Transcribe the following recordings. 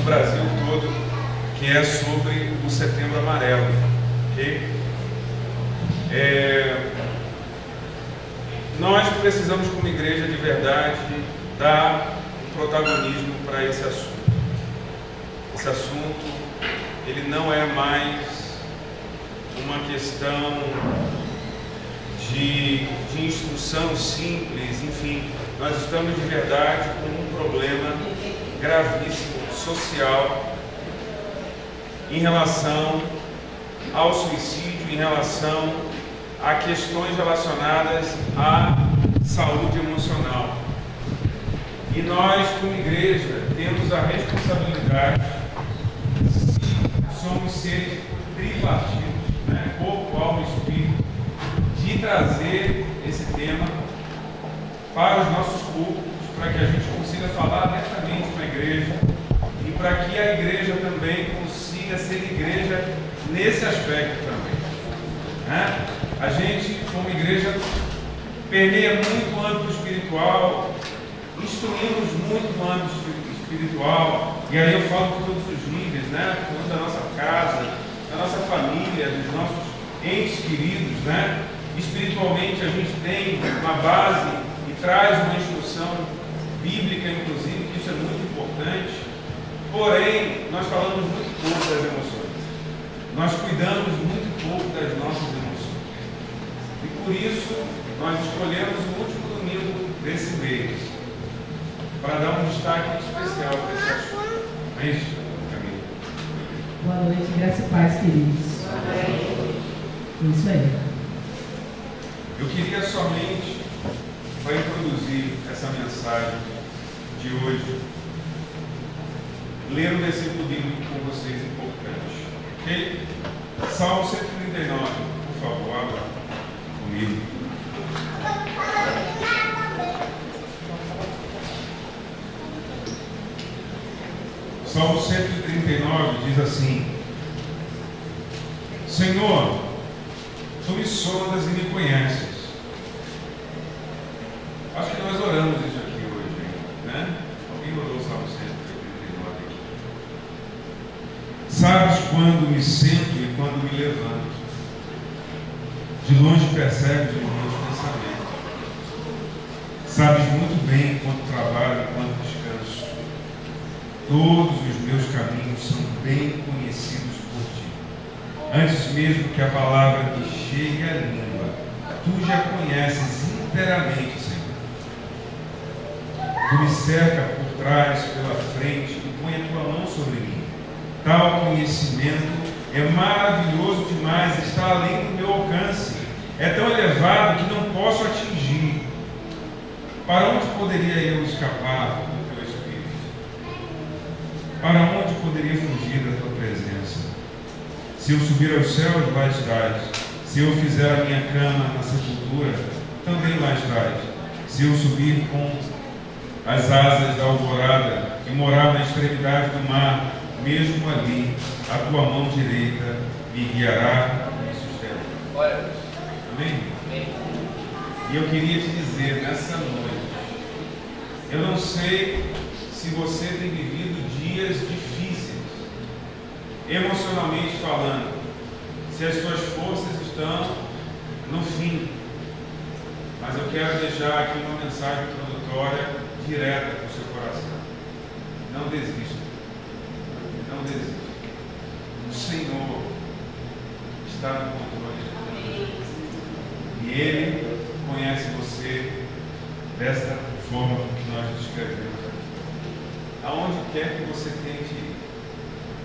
no Brasil todo, que é sobre o Setembro Amarelo. Okay? Nós precisamos, como igreja de verdade, dar um protagonismo para esse assunto. Esse assunto, ele não é mais uma questão de instrução simples, enfim, nós estamos de verdade com um problema gravíssimo, social, em relação ao suicídio, em relação a questões relacionadas à saúde emocional. E nós, como igreja, temos a responsabilidade, se somos seres tripartidos, né? Corpo, alma e espírito, de trazer esse tema para os nossos públicos, para que a gente consiga falar abertamente com a igreja e para que a igreja também consiga ser igreja nesse aspecto também, né? A gente, como igreja, permeia muito o âmbito espiritual, instruímos muito no âmbito espiritual, e aí eu falo por todos os níveis, né? Falando da nossa casa, da nossa família, dos nossos entes queridos, né? Espiritualmente a gente tem uma base e traz uma instrução bíblica, inclusive, que isso é muito importante. Porém, nós falamos muito pouco das emoções. Nós cuidamos muito pouco das nossas emoções. E por isso, nós escolhemos o último domingo desse mês para dar um destaque especial para esse assunto. É isso, Camila? Boa noite, graça e paz, queridos. Isso aí. Eu queria somente, para introduzir essa mensagem de hoje, ler um versículo bíblico com vocês importante. Ok? Salmo 139, por favor, abra comigo. Salmo 139 diz assim: Senhor, tu me sondas e me conheces. Acho que nós oramos isso aqui hoje, né? Alguém orou o Salmo 139 aqui? Sabes quando me sento e quando me levanto. De longe percebes os meus pensamentos. Sabes muito bem quanto trabalho e quanto descanso. Todos os meus caminhos são bem conhecidos por ti. Antes mesmo que a palavra me chegue à língua, tu já conheces inteiramente, Senhor. Tu me cerca por trás, pela frente, e põe a tua mão sobre mim. Tal conhecimento é maravilhoso demais, está além do meu alcance. É tão elevado que não posso atingir. Para onde poderia eu escapar do teu Espírito? Para onde poderia fugir da tua presença? Se eu subir aos céus, lá estás. Se eu fizer a minha cama na sepultura, também lá estás. Se eu subir com as asas da alvorada e morar na extremidade do mar, mesmo ali, a tua mão direita me guiará e me sustentará. Amém? Amém? E eu queria te dizer nessa noite, eu não sei se você tem vivido dias difíceis, emocionalmente falando, se as suas forças estão no fim, mas eu quero deixar aqui uma mensagem introdutória direta para o seu coração. Não desista. Não desista. O Senhor está no controle de tudo. E Ele conhece você desta forma que nós descrevemos aqui. Aonde quer que você tente ir,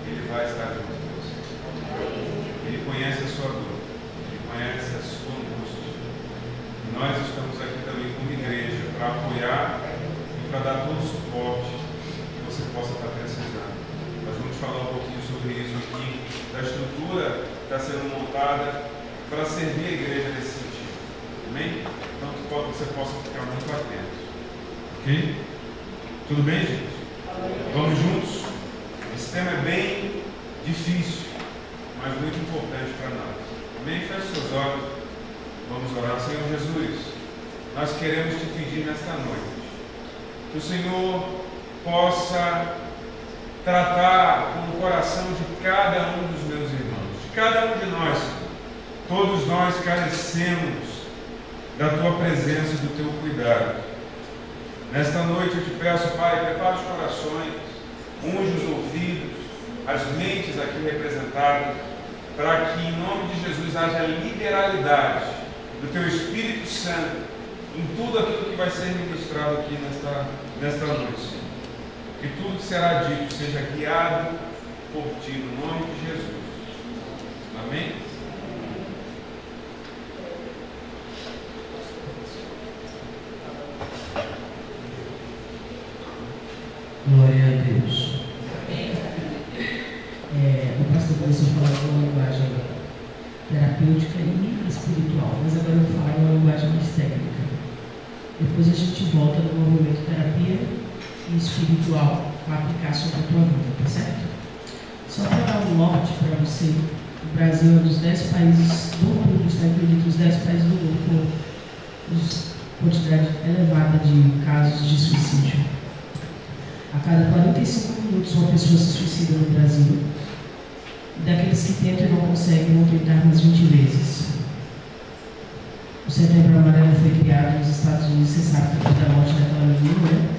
Ele vai estar junto com você. Ele conhece a sua dor. Ele conhece a sua angústia. E nós estamos aqui também como igreja para apoiar e para dar todo o suporte que você possa estar precisando. Nós vamos falar um pouquinho sobre isso aqui, da estrutura que está sendo montada para servir a igreja nesse sentido. Amém? Então que você possa ficar muito atento. Ok? Tudo bem, gente? Vamos juntos? Esse tema é bem difícil, mas muito importante para nós. Amém? Feche seus olhos. Vamos orar. Senhor Jesus, nós queremos te pedir nesta noite que o Senhor possa tratar com o coração de cada um dos meus irmãos, de cada um de nós. Todos nós carecemos da Tua presença e do Teu cuidado. Nesta noite eu te peço, Pai, prepara os corações, unge os ouvidos, as mentes aqui representadas, para que em nome de Jesus haja liberalidade do Teu Espírito Santo em tudo aquilo que vai ser ministrado aqui nesta noite, Senhor. Que tudo que será dito seja guiado por Ti, no nome de Jesus. Amém? Glória a Deus. O pastor começou a falar de uma linguagem terapêutica e espiritual, mas agora eu vou falar uma linguagem mais técnica. Depois a gente volta no movimento terapia e espiritual para aplicar sobre a tua vida, tá certo? Só para dar um norte para você, o Brasil é um dos 10 países do mundo, está incluído os 10 países do mundo com quantidade elevada de casos de suicídio. A cada 45 minutos uma pessoa se suicida no Brasil. E daqueles que tentam e não conseguem, vão tentar mais 20 vezes. O Setembro Amarelo foi criado nos Estados Unidos, você sabe, depois da morte daquela menina, né?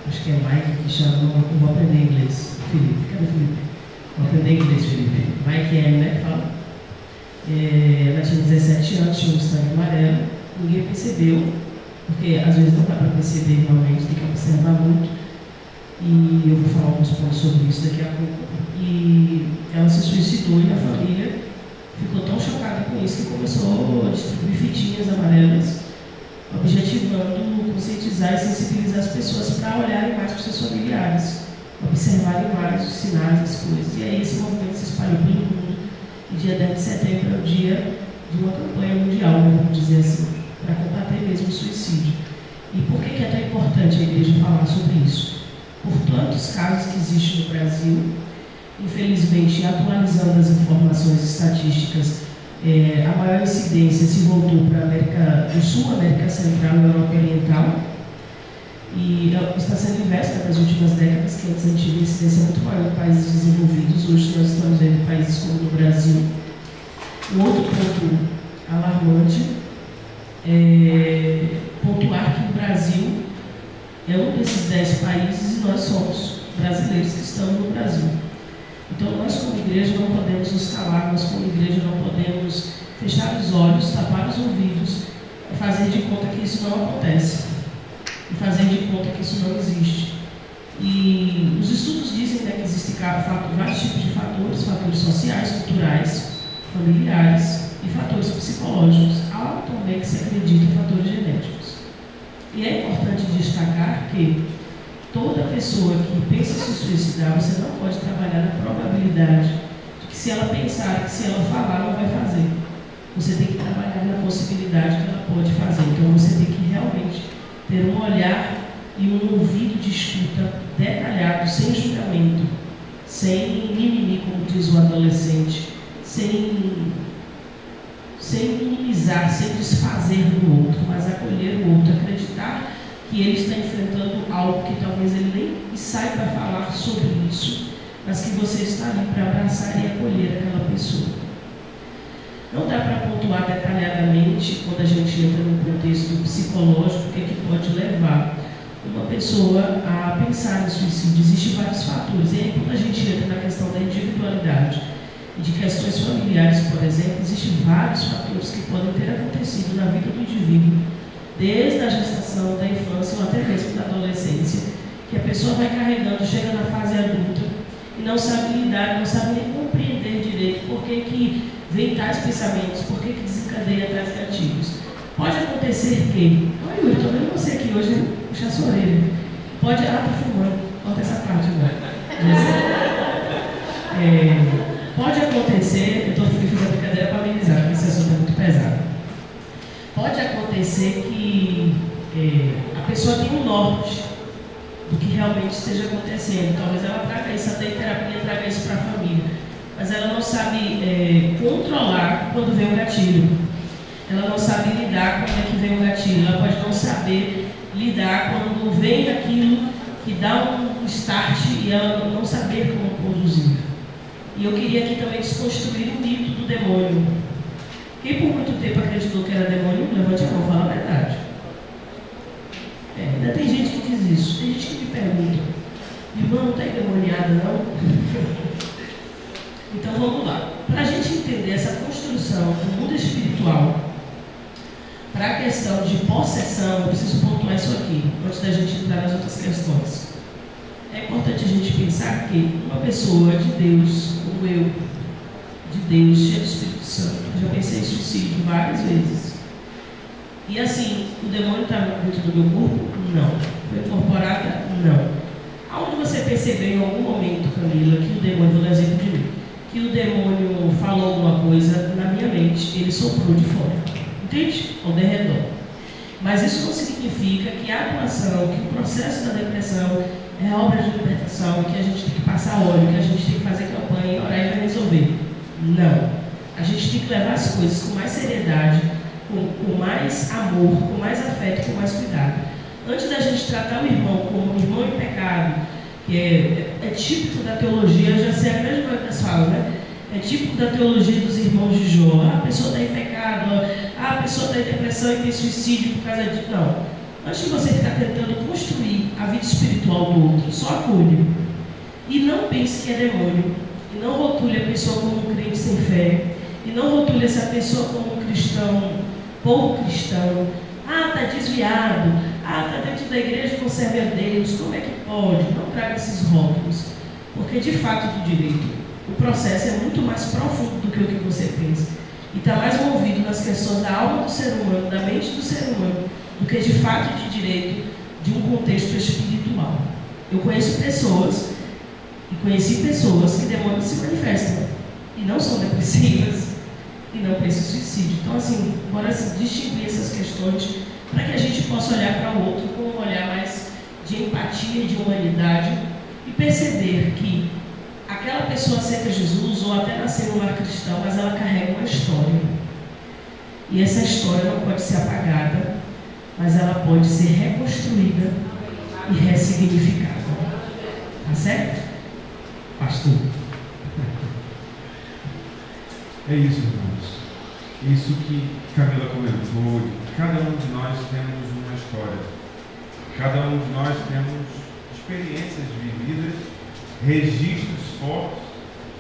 Acho que é Mike que chama, vou aprender inglês. Felipe, cadê Felipe? Vou aprender inglês, Felipe. Mike M, né, que fala. Ela tinha 17 anos, tinha um sangue amarelo, ninguém percebeu, porque às vezes não dá para perceber realmente, tem que observar muito. E eu vou falar alguns pontos sobre isso daqui a pouco. E ela se suicidou e a família ficou tão chocada com isso que começou a distribuir fitinhas amarelas, objetivando conscientizar e sensibilizar as pessoas para olharem mais para os seus familiares, observarem mais os sinais, as coisas. E aí esse movimento se espalhou pelo mundo. E dia 10 de setembro é o dia de uma campanha mundial, vamos dizer assim, para combater mesmo o suicídio. E por que é tão importante a igreja falar sobre isso? Por tantos casos que existem no Brasil, infelizmente, atualizando as informações estatísticas, a maior incidência se voltou para a América do Sul, América Central e Europa Oriental, e está sendo inversa nas últimas décadas, que antes a gente tinha incidência muito maior em países desenvolvidos. Hoje nós estamos vendo países como no Brasil. Um outro ponto alarmante é pontuar que o Brasil é um desses 10 países e nós somos brasileiros que estamos no Brasil. Então nós como igreja não podemos nos calar, nós como igreja não podemos fechar os olhos, tapar os ouvidos e fazer de conta que isso não acontece, e fazer de conta que isso não existe. E os estudos dizem, né, que existem vários tipos de fatores sociais, culturais, familiares e fatores psicológicos. Há também que se acredita em fatores genéticos. E é importante destacar que toda pessoa que pensa em se suicidar, você não pode trabalhar na probabilidade de que se ela pensar, que se ela falar, não vai fazer. Você tem que trabalhar na possibilidade que ela pode fazer. Então você tem que realmente ter um olhar e um ouvido de escuta detalhado, sem julgamento, sem mimimi, como diz o adolescente, sem minimizar, sem desfazer do outro, mas acolher o outro, acreditar que ele está enfrentando algo que talvez ele nem saiba falar sobre isso, mas que você está ali para abraçar e acolher aquela pessoa. Não dá para pontuar detalhadamente, quando a gente entra no contexto psicológico, o que pode levar uma pessoa a pensar em suicídio. Existem vários fatores, e aí quando a gente entra na questão da individualidade e de questões familiares, por exemplo, existem vários fatores que podem ter acontecido na vida do indivíduo, desde a gestação, da infância ou até mesmo da adolescência, que a pessoa vai carregando, chega na fase adulta e não sabe lidar, não sabe nem compreender direito por que vem tais pensamentos, por que desencadeia tais gatilhos. Pode acontecer que, olha, eu estou vendo você aqui hoje, puxar sua orelha. Pode, tá filmando, corta essa parte agora. Pode acontecer, eu estou fazendo a brincadeira para amenizar, porque esse assunto é muito pesado. Pode acontecer que a pessoa tenha um norte do que realmente esteja acontecendo. Talvez ela traga isso até em terapia, traga isso para a família. Mas ela não sabe controlar quando vem o gatilho. Ela não sabe lidar quando é que vem o gatilho. Ela pode não saber lidar quando vem aquilo que dá um start e ela não saber E eu queria aqui também desconstruir o mito do demônio. Quem por muito tempo acreditou que era demônio, levante a mão, fala a verdade. Ainda tem gente que diz isso. Tem gente que me pergunta: irmão, não está endemoniado não? Então vamos lá. Para a gente entender essa construção do mundo espiritual, para a questão de possessão, eu preciso pontuar isso aqui, antes da gente entrar nas outras questões. É importante a gente pensar que uma pessoa de Deus, como eu, de Deus, cheia do Espírito Santo, eu já pensei em suicídio várias vezes. E assim, o demônio está dentro do meu corpo? Não. Foi incorporada? Não. Aonde você percebeu em algum momento, Camila, que o demônio, vou dar exemplo de mim, que o demônio falou alguma coisa na minha mente, ele soprou de fora? Entende? Ao derredor. Mas isso não significa que a atuação, que o processo da depressão é obra de libertação, que a gente tem que passar óleo, que a gente tem que fazer campanha, orar e vai resolver. Não. A gente tem que levar as coisas com mais seriedade, com mais amor, com mais afeto, com mais cuidado. Antes da gente tratar o irmão como um irmão em pecado, que é típico da teologia, eu já sei a mesma coisa que eles falam, né? É típico da teologia dos irmãos de Jó. A pessoa está em pecado, a pessoa está em depressão e tem suicídio por causa disso. Não. Antes de você ficar tentando construir a vida espiritual do outro, só acolhe. E não pense que é demônio. E não rotule a pessoa como um crente sem fé. E não rotule essa pessoa como um cristão, pouco cristão. Está desviado. Está dentro da igreja e não serve a Deus. Como é que pode? Não traga esses rótulos. Porque, de fato, do direito, o processo é muito mais profundo do que o que você pensa. E está mais envolvido nas questões da alma do ser humano, da mente do ser humano, do que de fato de direito de um contexto espiritual. Eu conheço pessoas, e conheci pessoas que demônios se manifestam e não são depressivas e não pensam em suicídio. Então, assim, bora distinguir essas questões para que a gente possa olhar para o outro com um olhar mais de empatia e de humanidade e perceber que aquela pessoa aceita Jesus ou até nasceu no lar cristão, mas ela carrega uma história. E essa história não pode ser apagada, mas ela pode ser reconstruída e ressignificada. Tá certo? Pastor. É isso, irmãos. Isso que Camila comentou. Cada um de nós temos uma história. Cada um de nós temos experiências vividas, registros fortes,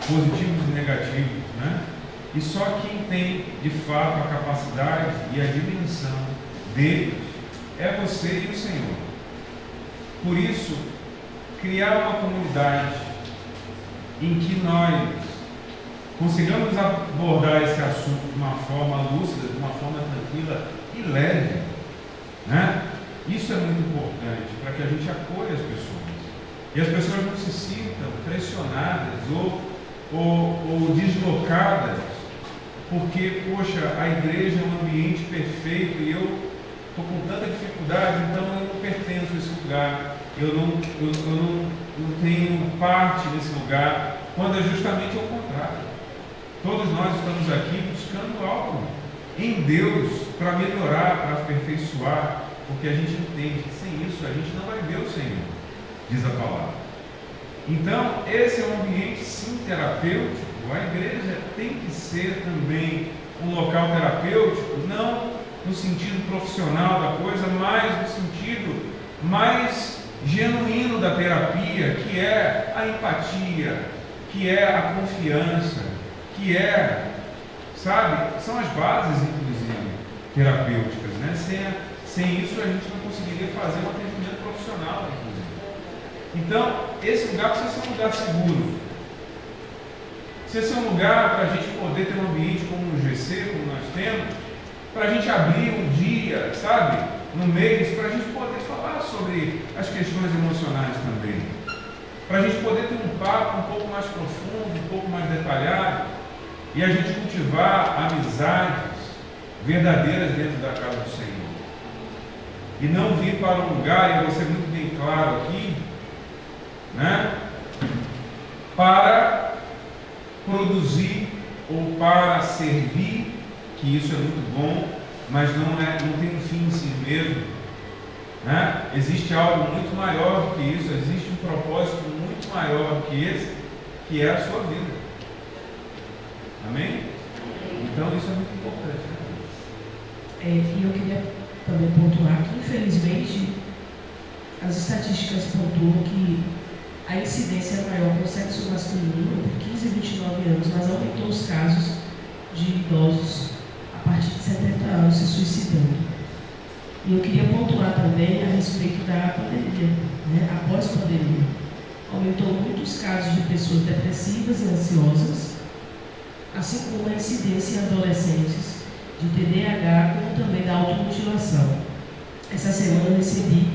positivos e negativos, né? E só quem tem de fato a capacidade e a dimensão deles é você e o Senhor. Por isso, criar uma comunidade em que nós consigamos abordar esse assunto de uma forma lúcida, de uma forma tranquila e leve, né? Isso é muito importante para que a gente acolha as pessoas. E as pessoas não se sintam pressionadas ou deslocadas, porque, poxa, a igreja é um ambiente perfeito e eu estou com tanta dificuldade, então eu não pertenço a esse lugar, eu não tenho parte nesse lugar, quando é justamente o contrário. Todos nós estamos aqui buscando algo em Deus para melhorar, para aperfeiçoar, porque a gente entende que sem isso a gente não vai ver o Senhor, diz a palavra. Então, esse é um ambiente sim terapêutico. A igreja tem que ser também um local terapêutico, não no sentido profissional da coisa, mas no sentido mais genuíno da terapia, que é a empatia, que é a confiança, que é, sabe, são as bases, inclusive, terapêuticas, né? Sem isso a gente não conseguiria fazer um atendimento profissional, inclusive. Então, esse lugar precisa ser um lugar seguro. Precisa ser um lugar para a gente poder ter um ambiente como o GC, como nós temos, para a gente abrir um dia, sabe, no mês, para a gente poder falar sobre as questões emocionais também. Para a gente poder ter um papo um pouco mais profundo, um pouco mais detalhado, e a gente cultivar amizades verdadeiras dentro da casa do Senhor. E não vir para um lugar, e eu vou ser muito bem claro aqui, né, para produzir ou para servir, que isso é muito bom, mas não tem um fim em si mesmo, né? Existe algo muito maior do que isso, existe um propósito muito maior do que esse, que é a sua vida. Amém? Então isso é muito importante. E eu queria também pontuar que, infelizmente, as estatísticas pontuam que a incidência é maior para o sexo masculino entre 15 e 29 anos, mas aumentou os casos de idosos a partir de 70 anos se suicidando. E eu queria pontuar também a respeito da pandemia, né? Após a pandemia, aumentou muitos casos de pessoas depressivas e ansiosas, assim como a incidência em adolescentes de TDAH, como também da automutilação. Essa semana eu recebi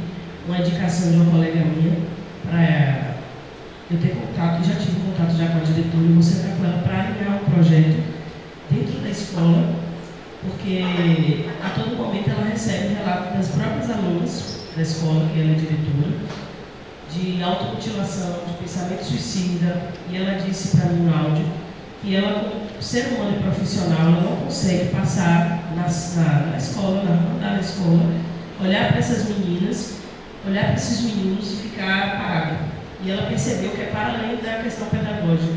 uma indicação de uma colega minha para eu ter contato, já tive contato já com a diretora e vou sentar com ela para alinhar um projeto dentro da escola, porque a todo momento ela recebe relatos das próprias alunas da escola, que ela é diretora, de automutilação, de pensamento suicida, e ela disse para mim no áudio que ela, como ser humano e profissional, ela não consegue passar na escola, andar na escola, olhar para essas meninas, olhar para esses meninos e ficar parada. E ela percebeu que é para além da questão pedagógica.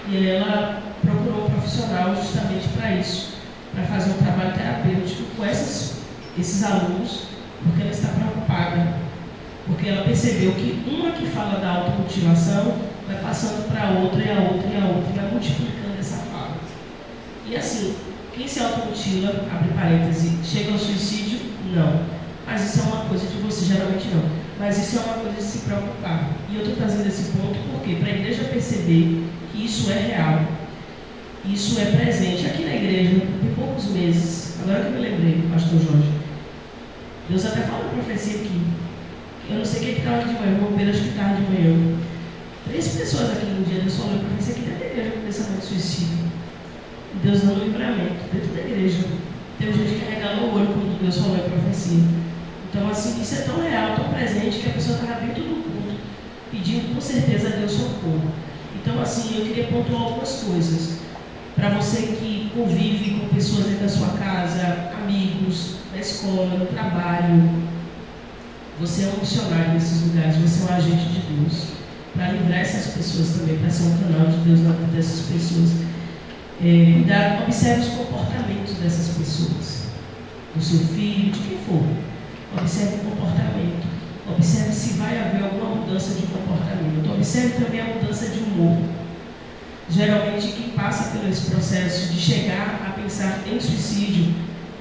E ela procurou um profissional justamente para isso, para fazer um trabalho terapêutico com esses alunos, porque ela está preocupada. Porque ela percebeu que uma que fala da automutilação vai passando para a outra e a outra e a outra, e vai multiplicando essa fala. E assim, quem se automutila, abre parênteses, chega ao suicídio? Não. Mas isso é uma coisa de você, geralmente não. Mas isso é uma coisa de se preocupar. E eu estou trazendo esse ponto porque para a igreja perceber que isso é real, isso é presente. Aqui na igreja, tem poucos meses, agora que eu me lembrei, pastor Jorge, Deus até fala uma profecia aqui. Eu não sei quem estava aqui de manhã, o Pedro acho que estava de manhã. 3 pessoas aqui no dia, Deus falou uma profecia aqui dentro da igreja com pensamento de suicídio. E Deus dando um livramento dentro da igreja. Tem gente que regalou o olho quando Deus falou a profecia. Então, assim, isso é tão real, tão presente, que a pessoa estava dentro do culto, pedindo com certeza a Deus socorro. Então, assim, eu queria pontuar algumas coisas. Para você que convive com pessoas dentro da sua casa, amigos, na escola, no trabalho, você é um missionário nesses lugares, você é um agente de Deus, para livrar essas pessoas também, para ser um canal de Deus na vida dessas pessoas. Cuidado, observe os comportamentos dessas pessoas, do seu filho, de quem for. Observe o comportamento, observe se vai haver alguma mudança de comportamento, observe também a mudança de humor. Geralmente, quem passa por esse processo de chegar a pensar em suicídio,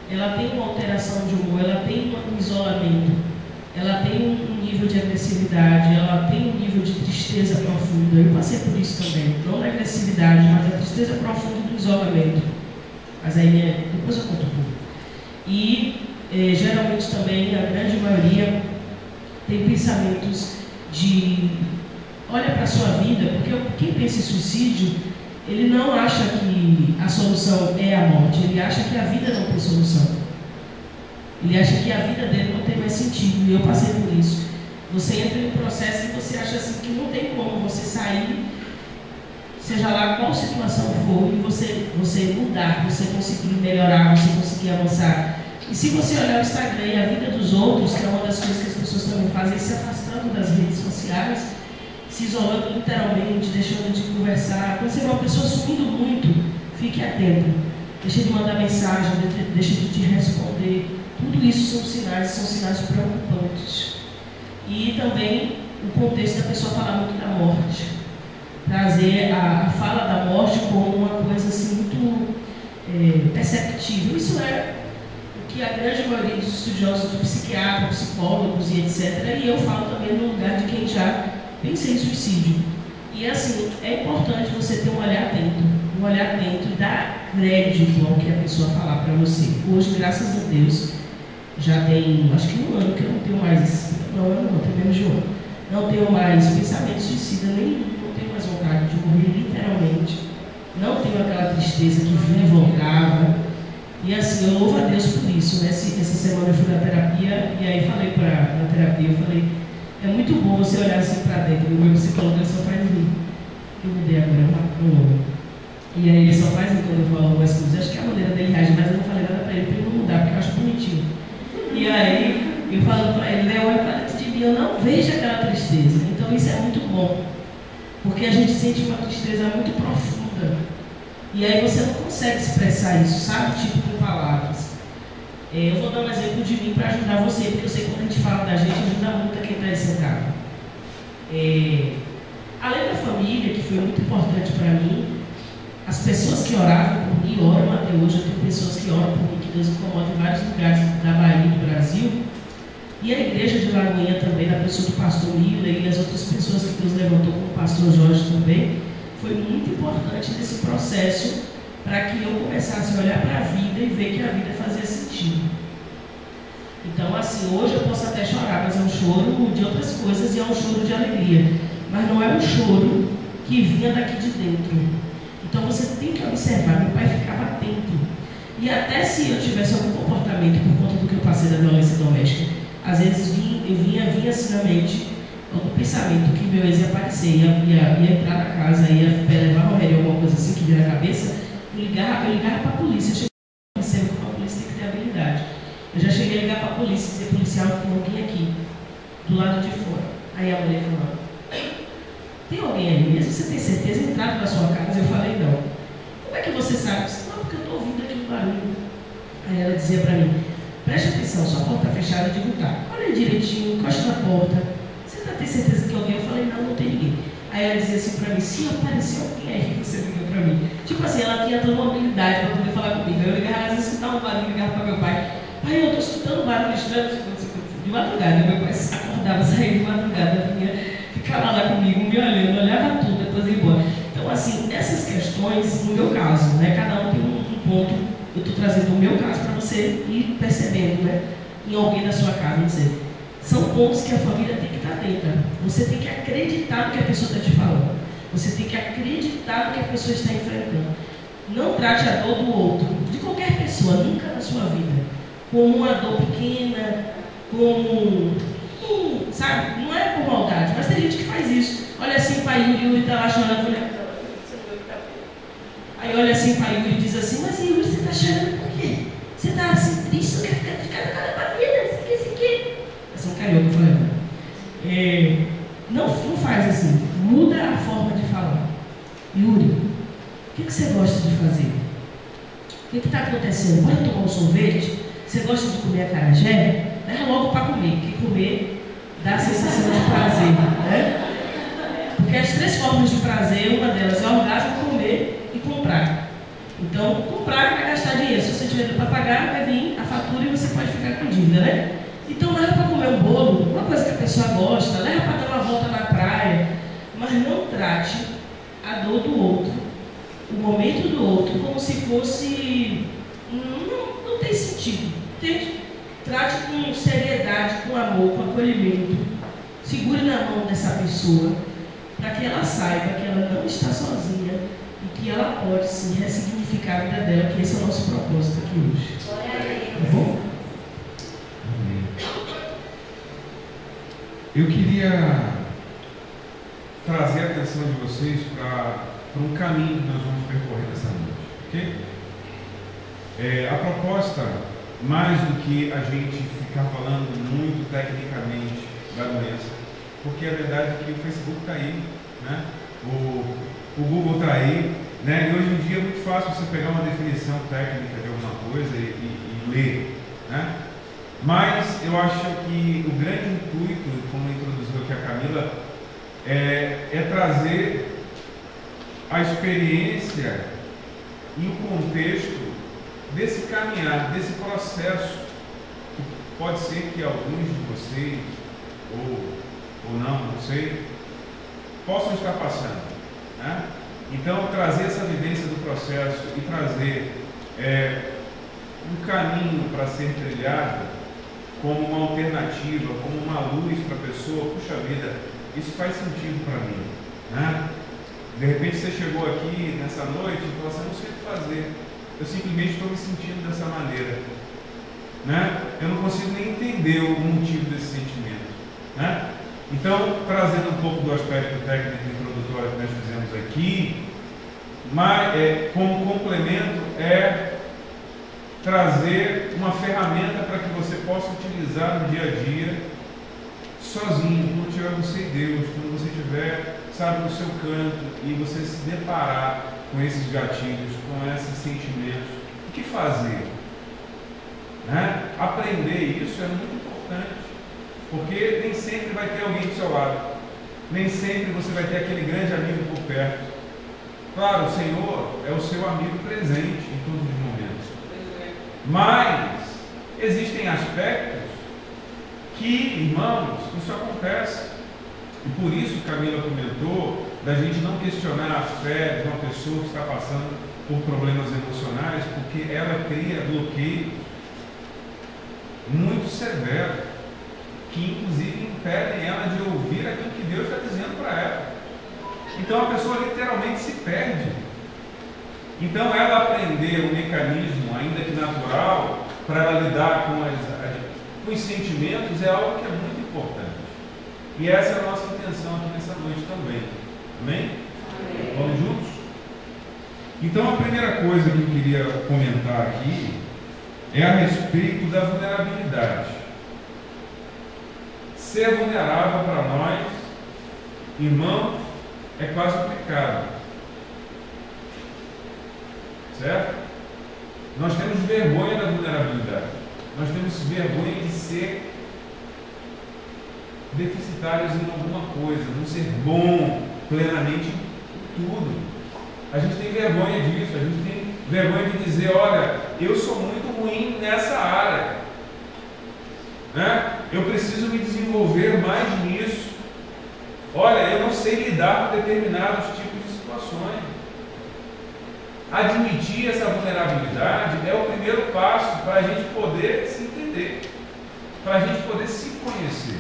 ela tem uma alteração de humor, ela tem um isolamento, ela tem um nível de agressividade, ela tem um nível de tristeza profunda. Eu passei por isso também, não da agressividade, mas da tristeza profunda do isolamento. Mas aí, depois eu conto um pouco. E geralmente também, a grande maioria tem pensamentos de olha para a sua vida, porque quem pensa em suicídio, ele não acha que a solução é a morte, ele acha que a vida não tem solução. Ele acha que a vida dele não tem mais sentido, e eu passei por isso. Você entra em um processo e você acha assim que não tem como você sair, seja lá qual situação for, e você mudar, você conseguir melhorar, você conseguir avançar. E se você olhar o Instagram e a vida dos outros, que é uma das coisas que as pessoas também fazem, se afastando das redes sociais, se isolando literalmente, deixando de conversar. Quando você vê uma pessoa sumindo muito, fique atento. Deixe de mandar mensagem, deixe de te responder. Tudo isso são sinais preocupantes. E também o contexto da pessoa falar muito da morte. Trazer a fala da morte como uma coisa assim muito perceptível. Isso é o que a grande maioria dos estudiosos de psiquiatra, psicólogos e etc. E eu falo também no lugar de quem já pensa em suicídio. E assim, é importante você ter um olhar atento e dar crédito ao que a pessoa falar para você. Hoje, graças a Deus, já tem, acho que 1 ano que eu não tenho mais, não, tem menos de 1 ano, não tenho mais pensamento suicida nenhum, não tenho mais vontade de morrer, literalmente. Não tenho aquela tristeza que vinha e voltava. E assim, eu louvo a Deus por isso, né? Essa semana eu fui na terapia, e aí falei na terapia, eu falei, é muito bom você olhar assim para dentro. O meu psicólogo só faz rir. Eu mudei agora, um nome. E aí ele só faz rir quando eu falo algumas coisas. Acho que é a maneira dele reagir, mas eu não falei nada para ele não mudar, porque eu acho bonitinho. E aí eu falo para ele, Léo, olha para dentro de mim, eu não vejo aquela tristeza. Então isso é muito bom, porque a gente sente uma tristeza muito profunda. E aí você não consegue expressar isso, sabe? Tipo, com palavras. Eu vou dar um exemplo de mim para ajudar você, porque eu sei que quando a gente fala da gente, ajuda muito a quem está aí sentado. Além da família, que foi muito importante para mim, as pessoas que oravam por mim, oram até hoje. Eu tenho pessoas que oram por mim, que Deus incomoda em vários lugares da Bahia e do Brasil. E a igreja de Lagoinha também, da pessoa do pastor Mila e as outras pessoas que Deus levantou, como o pastor Jorge também, foi muito importante nesse processo para que eu começasse a olhar para a vida e ver que a vida fazia sentido. Então, assim, hoje eu posso até chorar, mas é um choro de outras coisas e é um choro de alegria. Mas não é um choro que vinha daqui de dentro. Então, você tem que observar. Meu pai ficava atento. E até se eu tivesse algum comportamento por conta do que eu passei da violência doméstica, às vezes vinha assim na mente algum pensamento que meu ex ia aparecer, ia entrar na casa, ia levar uma reunião, alguma coisa assim que vira a cabeça. Eu ligava para a polícia. Eu percebo que a polícia tem que ter habilidade. Eu já cheguei a ligar para a polícia e dizer: policial, tem alguém aqui, do lado de fora. Aí a mulher falou: tem alguém aí mesmo? Você tem certeza? Entraram na sua casa? Eu falei: não. Como é que você sabe? Não, porque eu estou ouvindo aqui um barulho. Aí ela dizia para mim: preste atenção, sua porta está fechada. Eu digo: tá. Olha direitinho, encosta na porta. Você tem certeza que alguém? Eu falei: não, não tem ninguém. Aí ela dizia assim para mim: se apareceu alguém aí que você ligou para mim. Tipo assim, ela tinha toda uma habilidade para poder falar comigo. Eu ligava, às vezes escutava um barulho, ligava para meu pai: pai, eu estou escutando um barulho estranho de madrugada. Meu pai acordava, saía de madrugada, vinha ficar lá comigo, me olhando, olhava tudo, depois ia embora. Então, assim, essas questões, no meu caso, né, cada um tem um ponto. Eu estou trazendo o meu caso para você ir percebendo, né, em alguém da sua casa, dizer. São pontos que a família tem que estar atenta. Você tem que acreditar no que a pessoa está te falando. Você tem que acreditar no que a pessoa está enfrentando. Não trate a dor do outro, de qualquer pessoa, nunca na sua vida, como uma dor pequena, como, sabe, não é por maldade, mas tem gente que faz isso. Olha assim, pai Yuri está lá chorando, aí olha assim, pai Yuri diz assim: mas Yuri, você está chorando por quê? Você está assim triste, você quer ficar de cara para a vida, isso aqui. Essa é um carioca falando. Não faz assim, muda a forma de falar. Yuri, o que você gosta de fazer? O que está acontecendo? Pode tomar um sorvete? Você gosta de comer acarajé? Leva logo para comer, porque comer dá a sensação de prazer, né? Porque as 3 formas de prazer, uma delas é orgasmo, comer e comprar. Então, comprar vai gastar dinheiro. Se você tiver para pagar, vai vir a fatura e você pode ficar com dívida, né? Então, leva para comer um bolo, uma coisa que a pessoa gosta, leva para dar uma volta na praia, mas não trate a dor do outro, o momento do outro, como se fosse... Não tem sentido. Entende? Trate com seriedade, com amor, com acolhimento. Segure na mão dessa pessoa, para que ela saiba que ela não está sozinha e que ela pode sim ressignificar a vida dela, que esse é o nosso propósito aqui hoje. Tá bom? Eu queria trazer a atenção de vocês para um caminho que nós vamos percorrer nessa noite, ok? A proposta, mais do que a gente ficar falando muito tecnicamente da doença, porque a verdade é que o Facebook está aí, né? O Google está aí, né? E hoje em dia é muito fácil você pegar uma definição técnica de alguma coisa e ler, né? Mas eu acho que o grande intuito, como introduziu aqui a Camila, é trazer a experiência e o contexto desse caminhar, desse processo, que pode ser que alguns de vocês, ou não sei, possam estar passando, né? Então, trazer essa vivência do processo e trazer um caminho para ser trilhado como uma alternativa, como uma luz para a pessoa. Puxa vida, isso faz sentido para mim, né? De repente você chegou aqui nessa noite e falou assim: eu não sei o que fazer, eu simplesmente estou me sentindo dessa maneira, né? Eu não consigo nem entender o motivo desse sentimento, né? Então, trazendo um pouco do aspecto técnico e introdutório que nós fizemos aqui, mas como complemento trazer uma ferramenta para que você possa utilizar no dia a dia, sozinho, quando tiver você e Deus, quando você estiver sabe, no seu canto, e você se deparar com esses gatilhos, com esses sentimentos, o que fazer? Né? Aprender isso é muito importante, porque nem sempre vai ter alguém do seu lado, nem sempre você vai ter aquele grande amigo por perto. Claro, o Senhor é o seu amigo presente em todos os momentos, mas existem aspectos que, irmãos, isso acontece. E por isso Camila comentou da gente não questionar a fé de uma pessoa que está passando por problemas emocionais, porque ela cria bloqueios muito severos, que inclusive impedem ela de ouvir aquilo que Deus está dizendo para ela. Então a pessoa literalmente se perde. Então ela aprender um mecanismo, ainda que natural, para ela lidar com os sentimentos é algo que é muito importante. E essa é a nossa intenção aqui nessa noite também. Amém? Amém. Vamos juntos? Então a primeira coisa que eu queria comentar aqui é a respeito da vulnerabilidade. Ser vulnerável para nós, irmãos, é quase um pecado. Certo? Nós temos vergonha da vulnerabilidade. Nós temos vergonha de ser deficitários em alguma coisa, não ser bom plenamente em tudo. A gente tem vergonha disso, a gente tem vergonha de dizer, olha, eu sou muito ruim nessa área, né? Eu preciso me desenvolver mais nisso. Olha, eu não sei lidar com determinados tipos de situações. Admitir essa vulnerabilidade é o primeiro passo para a gente poder se entender, para a gente poder se conhecer.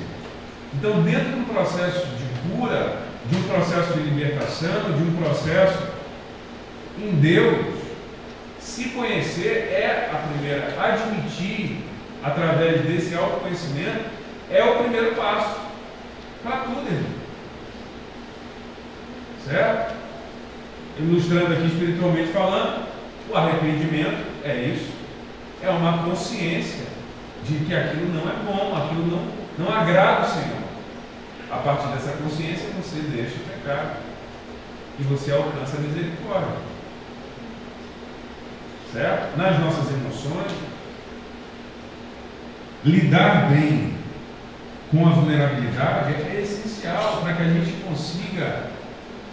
Então, dentro de um processo de cura, de um processo de libertação, de um processo em Deus, se conhecer é a primeira. Admitir, através desse autoconhecimento, é o primeiro passo para tudo, irmão. Certo? Ilustrando aqui espiritualmente falando, o arrependimento é isso, é uma consciência de que aquilo não é bom, aquilo não agrada o Senhor. A partir dessa consciência você deixa o pecado e você alcança a misericórdia. Certo? Nas nossas emoções, lidar bem com a vulnerabilidade é essencial para que a gente consiga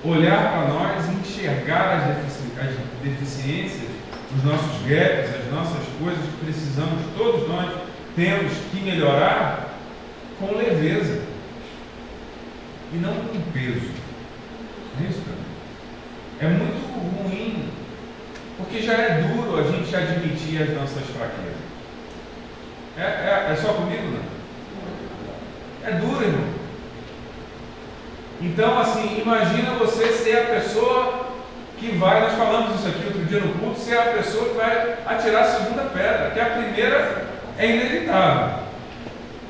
olhar para nós e enxergar as deficiências, os nossos gaps, as nossas coisas que precisamos, todos nós temos que melhorar com leveza e não com peso. Isso é muito ruim, porque já é duro a gente admitir as nossas fraquezas. É só comigo, não? É duro, irmão. Então, assim, imagina você ser a pessoa que vai, nós falamos isso aqui outro dia no culto, ser a pessoa que vai atirar a segunda pedra, que a primeira é inevitável.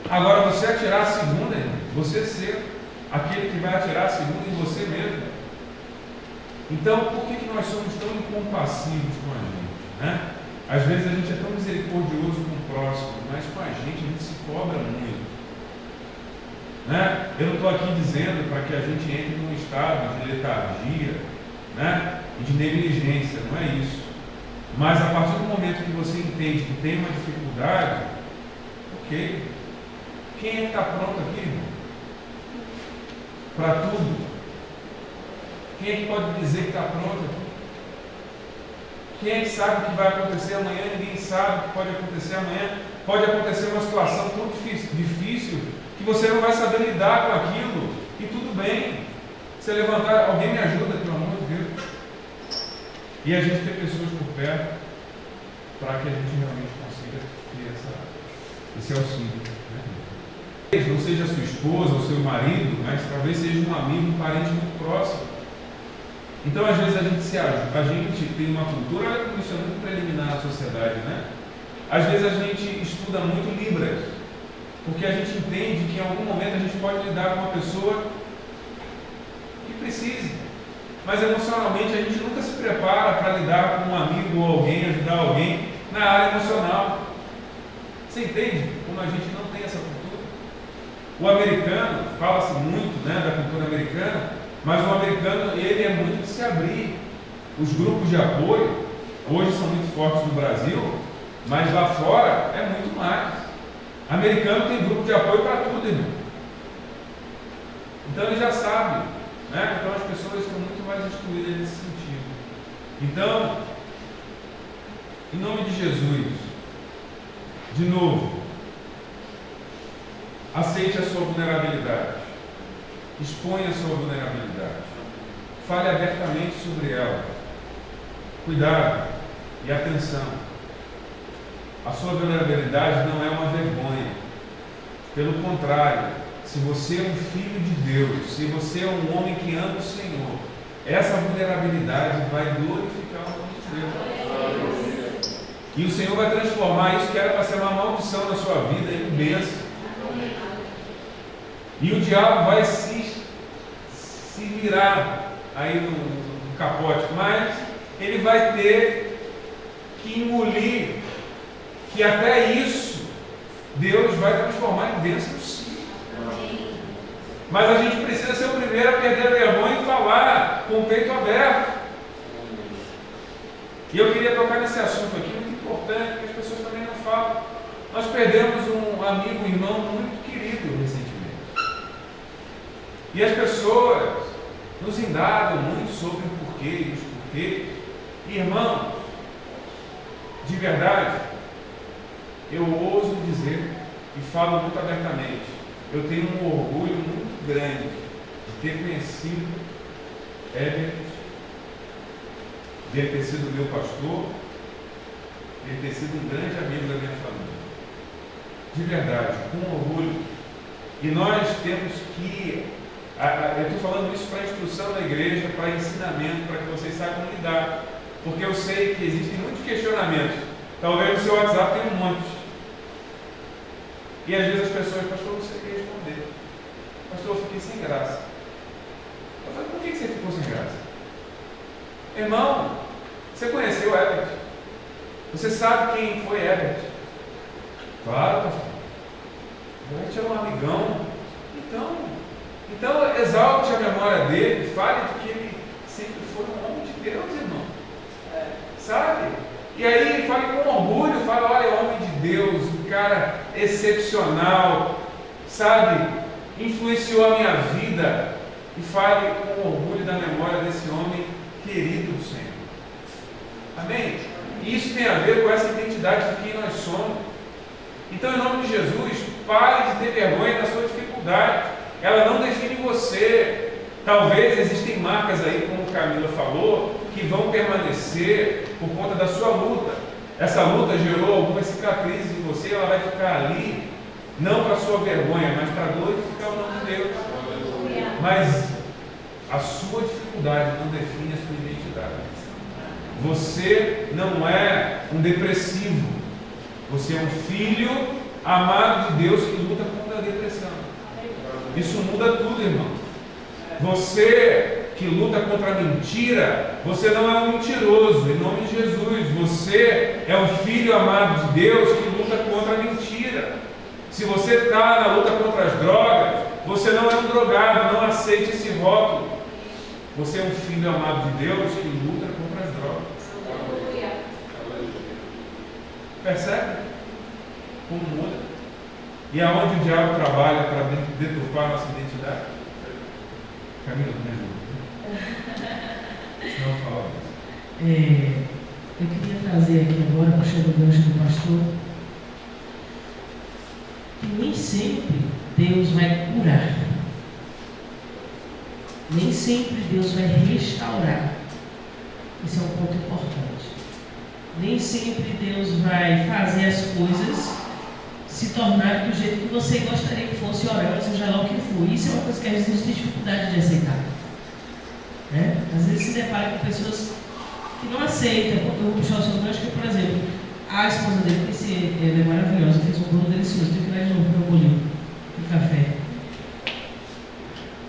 Agora, você atirar a segunda, você ser aquele que vai atirar a segunda em você mesmo. Então, por que nós somos tão incompassivos com a gente? Né? Às vezes a gente é tão misericordioso com o próximo, mas com a gente se cobra muito. Né? Eu não estou aqui dizendo para que a gente entre num estado de letargia, né? E de negligência, não é isso. Mas a partir do momento que você entende que tem uma dificuldade, ok. Quem é que está pronto aqui, irmão? Para tudo? Quem é que pode dizer que está pronto aqui? Quem é que sabe o que vai acontecer amanhã? Ninguém sabe o que pode acontecer amanhã. Pode acontecer uma situação tão difícil que você não vai saber lidar com aquilo, e tudo bem. Você levantar, alguém me ajuda, pelo amor de Deus. E a gente ter pessoas por perto para que a gente realmente consiga ter esse auxílio. Né? Não seja sua esposa ou seu marido, mas talvez seja um amigo, um parente muito próximo. Então, às vezes, a gente tem uma cultura, olha como isso é muito preliminar na sociedade, né? Às vezes a gente estuda muito Libras, porque a gente entende que em algum momento a gente pode lidar com uma pessoa que precise, mas emocionalmente a gente nunca se prepara para lidar com um amigo ou alguém, ajudar alguém na área emocional. Você entende como a gente não tem essa cultura? O americano, fala-se muito, né, da cultura americana, Mas o americano, ele é muito de se abrir. Os grupos de apoio, hoje são muito fortes no Brasil, mas lá fora é muito mais. O americano tem grupo de apoio para tudo, irmão. Então ele já sabe, né? Então as pessoas estão muito mais instruídas nesse sentido. Então, em nome de Jesus, de novo, aceite a sua vulnerabilidade, exponha a sua vulnerabilidade, fale abertamente sobre ela. Cuidado e atenção, a sua vulnerabilidade não é uma vergonha, pelo contrário, se você é um filho de Deus, se você é um homem que ama o Senhor, essa vulnerabilidade vai glorificar o nome de Deus. E o Senhor vai transformar isso que era para ser uma maldição na sua vida em bênção. E o diabo vai se virar aí no capote, mas ele vai ter que engolir que até isso Deus vai transformar em bênção sim. Mas a gente precisa ser o primeiro a perder a vergonha e falar com o peito aberto. E eu queria tocar nesse assunto aqui, muito importante, que as pessoas também não falam. Nós perdemos um amigo, um irmão muito querido recentemente. E as pessoas nos indagam muito sobre o porquê e os porquês. Irmãos, de verdade, eu ouso dizer e falo muito abertamente, eu tenho um orgulho muito grande de ter conhecido Herbert, de ele ter sido meu pastor, de ele ter sido um grande amigo da minha família. De verdade, com orgulho. E nós temos que, eu estou falando isso para instrução da igreja, para ensinamento, para que vocês saibam lidar. Porque eu sei que existem muitos questionamentos. Talvez no seu WhatsApp tenha um monte. E às vezes as pessoas, pastor, você quer responder. Pastor, eu fiquei sem graça. Eu falei, por que você ficou sem graça? Irmão, você conheceu Herbert? Você sabe quem foi Herbert? Claro, pastor. Herbert era um amigão. Então exalte a memória dele, fale de que ele sempre foi um homem de Deus, irmão. Sabe? E aí fale com orgulho, fale, olha, homem de Deus, um cara excepcional, sabe? Influenciou a minha vida. E fale com orgulho da memória desse homem querido do Senhor. Amém? E isso tem a ver com essa identidade de quem nós somos. Então, em nome de Jesus, pare de ter vergonha da sua dificuldade. Ela não define você. Talvez existem marcas aí, como Camila falou, que vão permanecer por conta da sua luta. Essa luta gerou algumas cicatrizes em você, ela vai ficar ali, não para a sua vergonha, mas para glorificar o nome de Deus. Mas a sua dificuldade não define a sua identidade. Você não é um depressivo. Você é um filho amado de Deus que luta contra a depressão. Isso muda tudo, irmão. Você que luta contra a mentira, você não é um mentiroso, em nome de Jesus. Você é um filho amado de Deus que luta contra a mentira. Se você está na luta contra as drogas, você não é um drogado, não aceite esse rótulo. Você é um filho amado de Deus que luta contra as drogas. Percebe? Como muda? E aonde o diabo trabalha para deturpar a nossa identidade? Camila, me ajuda. Não fala isso. Eu queria trazer aqui agora, puxando o gancho do pastor, que nem sempre Deus vai curar. Nem sempre Deus vai restaurar. Esse é um ponto importante. Nem sempre Deus vai fazer as coisas se tornarem do jeito que você gostaria que fosse, orando, seja lá o que for. Isso é uma coisa que às vezes a gente tem dificuldade de aceitar. Né? Às vezes se depara com pessoas que não aceitam. Eu vou puxar o seu gancho, que, por exemplo, a esposa dele, ela é maravilhosa, fez um bolo delicioso, tem que ir lá de novo para o bolinho de café.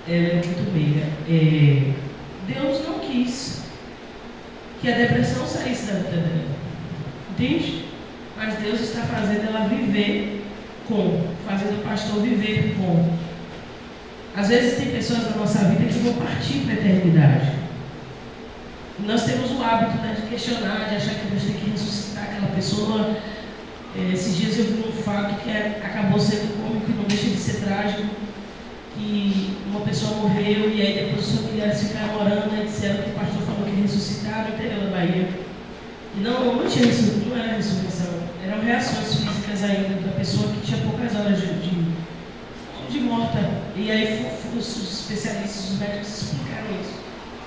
Ela é muito meiga. Deus não quis que a depressão saísse da vida dela. Entende? Mas Deus está fazendo ela viver com, fazendo o pastor viver com. Às vezes tem pessoas na nossa vida que vão partir para a eternidade. E nós temos o hábito, né, de questionar, de achar que Deus tem que ressuscitar aquela pessoa. Esses dias eu vi um fato que acabou sendo cômico e não deixa de ser trágico, que uma pessoa morreu e aí depois os familiares ficaram orando e disseram que o pastor falou que ressuscitaram no interior da Bahia. E não era ressurreição, eram reações físicas ainda da pessoa que tinha poucas horas de morta. E aí os especialistas, os médicos explicaram isso.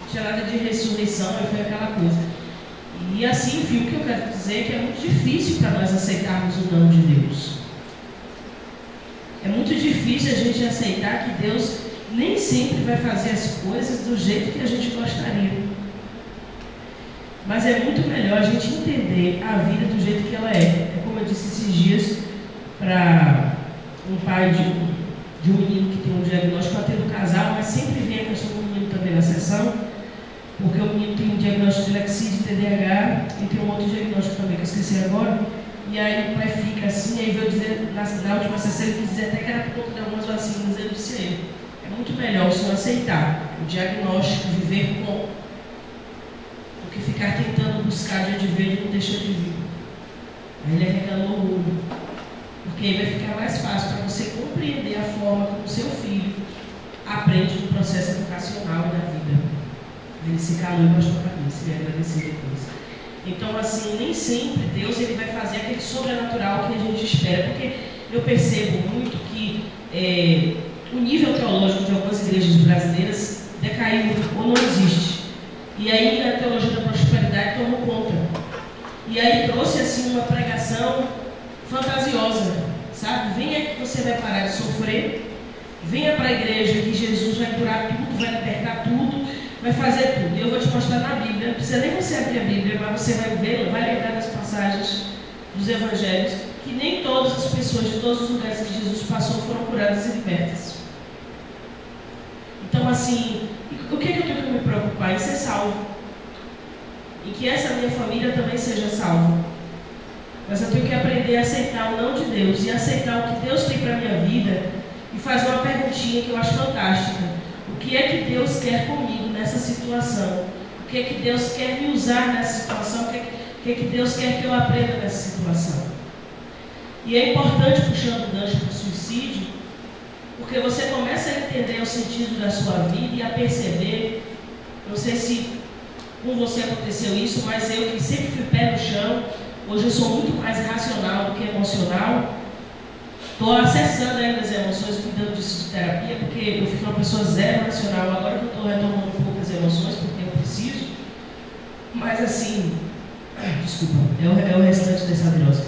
Não tinha nada de ressurreição, e foi aquela coisa. E assim, enfim, o que eu quero dizer é que é muito difícil para nós aceitarmos o não de Deus. É muito difícil a gente aceitar que Deus nem sempre vai fazer as coisas do jeito que a gente gostaria. Mas é muito melhor a gente entender a vida do jeito que ela é. É como eu disse esses dias para um pai de um menino que tem um diagnóstico, eu atendo casal, mas sempre vem a questão do menino também na sessão, porque o menino tem um diagnóstico de dislexia, de TDAH, e tem um outro diagnóstico também que eu esqueci agora. E aí o pai fica assim, aí veio dizer, na última sessão ele quis dizer até que era por conta de algumas vacinas. Eu disse a ele, é muito melhor o senhor aceitar o diagnóstico, viver com, do que ficar tentando buscar dia de ver e não deixar de vir. Aí ele arregalou o olho, porque aí vai ficar mais fácil para você compreender a forma como o seu filho aprende no processo educacional e da vida. Ele se calou e baixou a cabeça e agradeceu depois. Então, assim, nem sempre Deus ele vai fazer aquele sobrenatural que a gente espera, porque eu percebo muito que o nível teológico de algumas igrejas brasileiras decaiu ou não existe. E aí a teologia da prosperidade tomou conta. E aí trouxe assim uma pregação fantasiosa, sabe? Venha que você vai parar de sofrer, venha para a igreja que Jesus vai curar tudo, vai libertar tudo, vai fazer tudo. E eu vou te mostrar na Bíblia, não precisa nem você abrir a Bíblia, mas você vai ver, vai lembrar das passagens dos evangelhos, que nem todas as pessoas de todos os lugares que Jesus passou foram curadas e libertas. Então, assim, o que é que eu tenho que me preocupar? Em ser salvo. E que essa minha família também seja salva. Mas eu tenho que aprender a aceitar o não de Deus e aceitar o que Deus tem para a minha vida e fazer uma perguntinha que eu acho fantástica. O que é que Deus quer comigo nessa situação? O que é que Deus quer me usar nessa situação? O que é que Deus quer que eu aprenda nessa situação? E é importante, puxando o gancho para o suicídio, porque você começa a entender o sentido da sua vida e a perceber, não sei se com você aconteceu isso, mas eu que sempre fui pé no chão, hoje eu sou muito mais racional do que emocional. Estou acessando ainda as emoções, cuidando disso de terapia, porque eu fui uma pessoa zero racional. Agora que eu estou retomando um pouco as emoções, porque eu preciso. Mas assim, desculpa, é o restante dessa virose.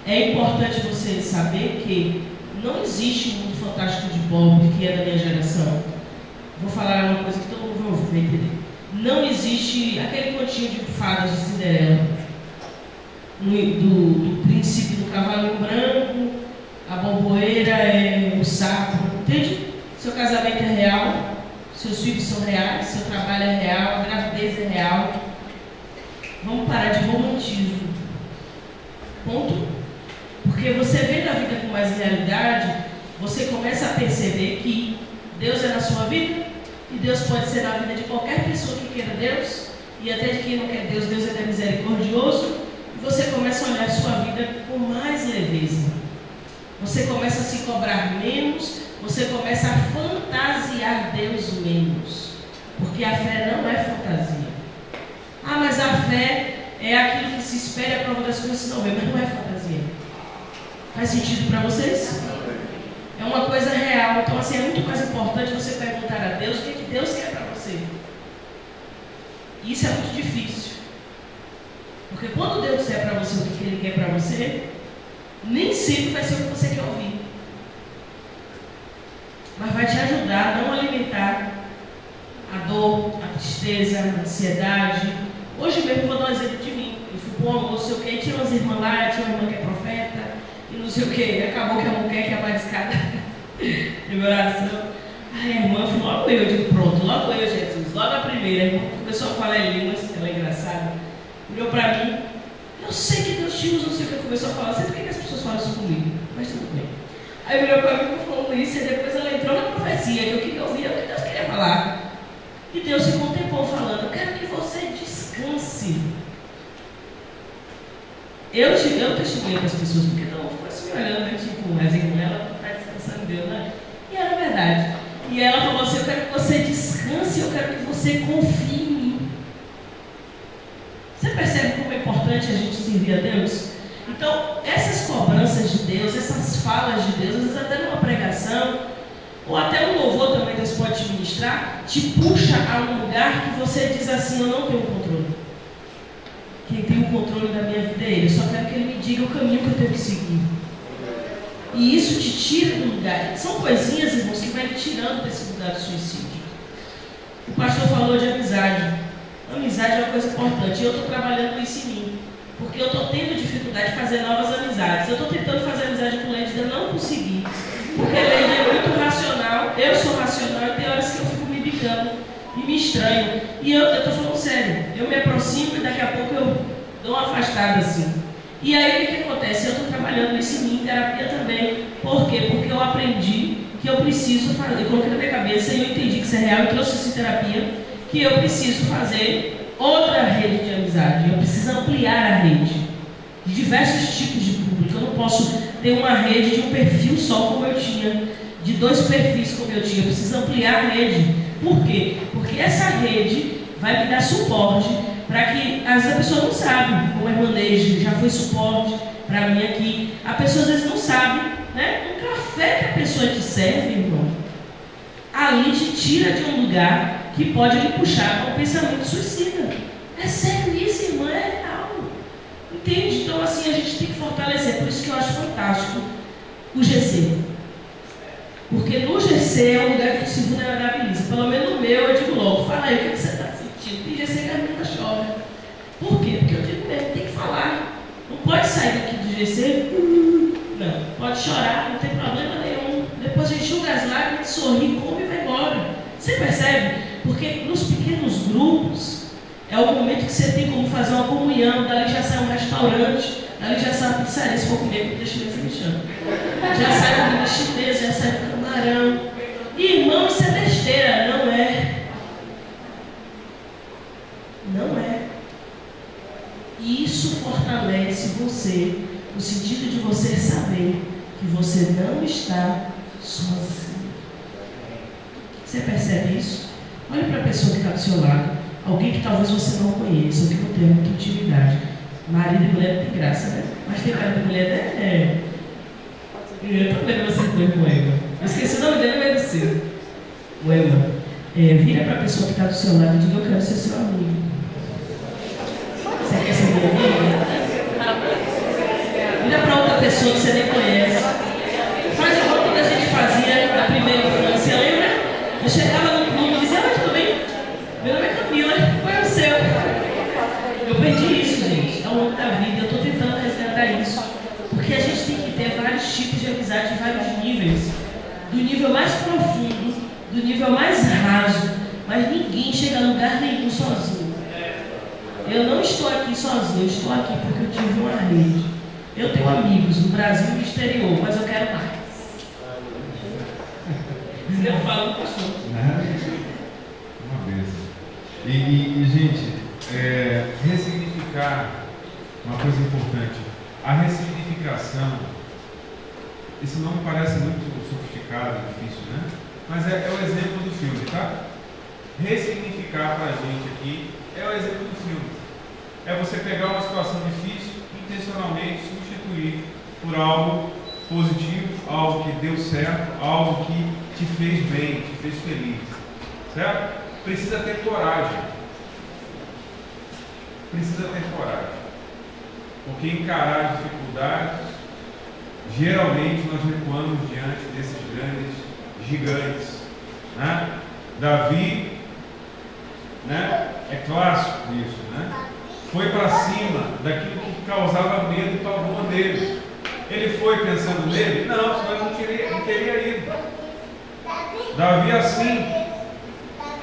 É importante você saber que não existe um mundo fantástico de pobre que é da minha geração. Vou falar uma coisa que todo mundo vai entender. Não existe aquele continho de fadas de Cinderela, do príncipe do cavalo branco, a bomboeira é o sapo, entende? Seu casamento é real, seus filhos são reais, seu trabalho é real, a gravidez é real. Vamos parar de romantismo. Ponto. Porque você vendo a vida com mais realidade, você começa a perceber que Deus é na sua vida e Deus pode ser na vida de qualquer pessoa que queira Deus e até de quem não quer Deus, Deus é misericordioso. E você começa a olhar a sua vida com mais leveza. Você começa a se cobrar menos, você começa a fantasiar Deus menos. Porque a fé não é fantasia. Ah, mas a fé é aquilo que se espera e a prova das coisas não vê, mas não é fantasia. Faz sentido para vocês? É uma coisa real. Então, assim, é muito mais importante você perguntar a Deus o que Deus quer para você. Isso é muito difícil. Porque quando Deus disser para você o que Ele quer para você, nem sempre vai ser o que você quer ouvir. Mas vai te ajudar a não alimentar a dor, a tristeza, a ansiedade. Hoje mesmo vou dar um exemplo de mim. Eu fui para um almoço, não sei o quê, tinha umas irmãs lá, tinha uma irmã que é profeta, e não sei o quê. Acabou que a mulher que é mais escada de oração. Aí a irmã falou, logo eu, digo, pronto, logo eu, Jesus, logo a primeira. A irmã começou a falar em línguas, ela é engraçada. Olhou para mim, eu sei que Deus te usa, não sei o que, começou a falar, sei por que as pessoas falam isso comigo, mas tudo bem. Aí virou para mim e falou isso, e depois ela entrou na profecia, que eu queria ouvir, o que Deus queria falar. E Deus se contemplou falando, eu quero que você descanse. Eu testemunhei para as pessoas, porque não ficou assim olhando, tipo, mas com ela está descansando em Deus, né? E era verdade. E ela falou assim, eu quero que você descanse, eu quero que você confie em mim. Você percebe como é importante a gente servir a Deus? Então, essas cobranças de Deus, essas falas de Deus, às vezes até numa pregação, ou até um louvor também Deus pode te ministrar, te puxa a um lugar que você diz assim, eu não tenho controle. Quem tem o controle da minha vida é Ele. Eu só quero que Ele me diga o caminho que eu tenho que seguir. E isso te tira do lugar. São coisinhas, irmãos, que vai te tirando desse lugar do suicídio. O pastor falou de amizade. Amizade é uma coisa importante. E eu estou trabalhando isso em mim. Porque eu estou tendo dificuldade de fazer novas amizades. Eu estou tentando fazer amizade com o Leide e eu não consegui. Porque ele é muito racional. Eu sou racional e tem horas que eu fico me bicando e me estranho. E eu estou falando sério. Eu me aproximo e daqui a pouco eu dou uma afastada assim. E aí o que acontece? Eu estou trabalhando isso em mim, em terapia também. Por quê? Porque eu aprendi que eu preciso fazer. Eu coloquei na minha cabeça e eu entendi que isso é real. Eu trouxe isso em terapia. Que eu preciso fazer outra rede de amizade. Eu preciso ampliar a rede. De diversos tipos de público. Eu não posso ter uma rede de um perfil só como eu tinha. De 2 perfis como eu tinha. Eu preciso ampliar a rede. Por quê? Porque essa rede vai me dar suporte para que, às vezes a pessoa não sabe, como a irmã Neide já foi suporte para mim aqui. A pessoa às vezes não sabe, né? Um café que a pessoa te serve, irmão, ali te tira de um lugar que pode lhe puxar para um pensamento suicida. É sério isso, irmã, é real. Entende? Então assim, a gente tem que fortalecer. Por isso que eu acho fantástico o GC. Porque no GC é um lugar que a gente se vulnerabiliza. Pelo menos no meu, eu digo logo, fala aí, o que você está sentindo? Tem GC que a menina chora. Por quê? Porque eu digo mesmo, tem que falar. Não pode sair daqui do GC, não. Pode chorar, não tem problema nenhum. Depois a gente enxuga as lágrimas, sorri, come e vai embora. Você percebe? Porque nos pequenos grupos, é o momento que você tem como fazer uma comunhão, dali já sai um restaurante, dali já sai uma pizzaria, se for comer, comida chinesa me chama. Já sai comida chinesa, já sai camarão. Irmão, isso é besteira, não é? Não é. E isso fortalece você, no sentido de você saber que você não está sozinho. Você percebe isso? Olha para a pessoa que está do seu lado, alguém que talvez você não conheça, ou que não tenha muita intimidade. Marido e mulher não tem graça, né? Mas tem cara de mulher, né? Eu estou vendo você com o Ema. Eu esqueci o nome dele, mas é seu. O Ema. Vira para a pessoa que está do seu lado e diga, eu quero ser seu amigo. Você quer ser meu amigo? Vira para outra pessoa que você nem conhece. Faz igual quando a gente fazia na primeira infância, lembra? Eu chegava no clube e dizia, oi, tudo bem? Meu nome é Camila, qual é o seu? Eu perdi isso, gente, ao longo da vida. Eu estou tentando resgatar isso. Porque a gente tem que ter vários tipos de amizade de vários níveis. Do nível mais profundo, do nível mais raso. Mas ninguém chega a lugar nenhum sozinho. Eu não estou aqui sozinho, eu estou aqui porque eu tive uma rede. Eu tenho amigos no Brasil e no exterior, mas eu quero mais. Eu falo com o pastor. Uma vez. E gente, ressignificar uma coisa importante. A ressignificação, isso não me parece muito sofisticado, difícil, né? Mas é o exemplo do filme, tá? Ressignificar para a gente aqui é o exemplo do filme. É você pegar uma situação difícil e intencionalmente substituir por algo positivo, algo que deu certo, algo que te fez bem, te fez feliz. Certo? Precisa ter coragem. Precisa ter coragem. Porque encarar dificuldades, geralmente nós recuamos diante desses grandes gigantes. Né? Davi, né? É clássico isso, né? Foi para cima daquilo que causava medo para alguma deles. Ele foi pensando nele? Não, senão ele não teria ido. Davi assim,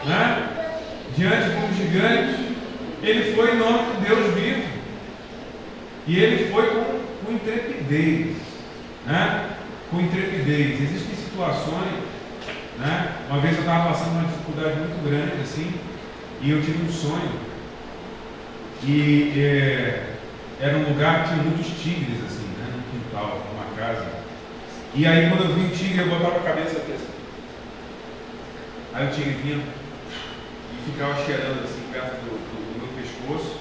né? Diante dos gigantes, ele foi em nome de Deus vivo. E ele foi com intrepidez, né? com intrepidez. Existem situações, né? Uma vez eu estava passando uma dificuldade muito grande, assim, e eu tive um sonho, e era um lugar que tinha muitos tigres, assim, né? No quintal, numa casa. E aí quando eu vi o tigre, eu botava a cabeça aqui assim. Aí o tigre vinha e ficava cheirando assim perto do meu pescoço,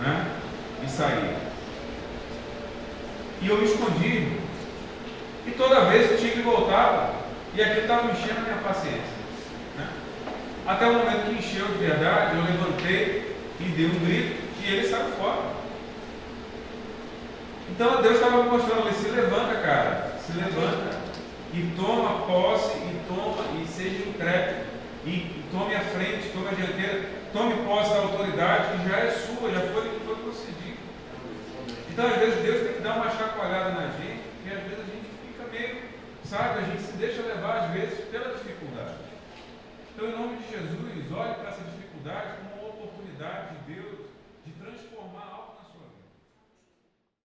né? E saía. E eu me escondi. E toda vez o tigre voltava, e aquilo estava enchendo a minha paciência, né? Até o momento que encheu de verdade, eu levantei e dei um grito e ele saiu fora. Então Deus estava me mostrando, ele se levanta, cara, se levanta e toma posse e seja intrépido e tome a frente, tome a dianteira, tome posse da autoridade que já é sua, já foi concedido. Então às vezes Deus tem que dar uma chacoalhada na gente, porque às vezes a gente fica meio, sabe, a gente se deixa levar às vezes pela dificuldade. Então em nome de Jesus, olhe para essa dificuldade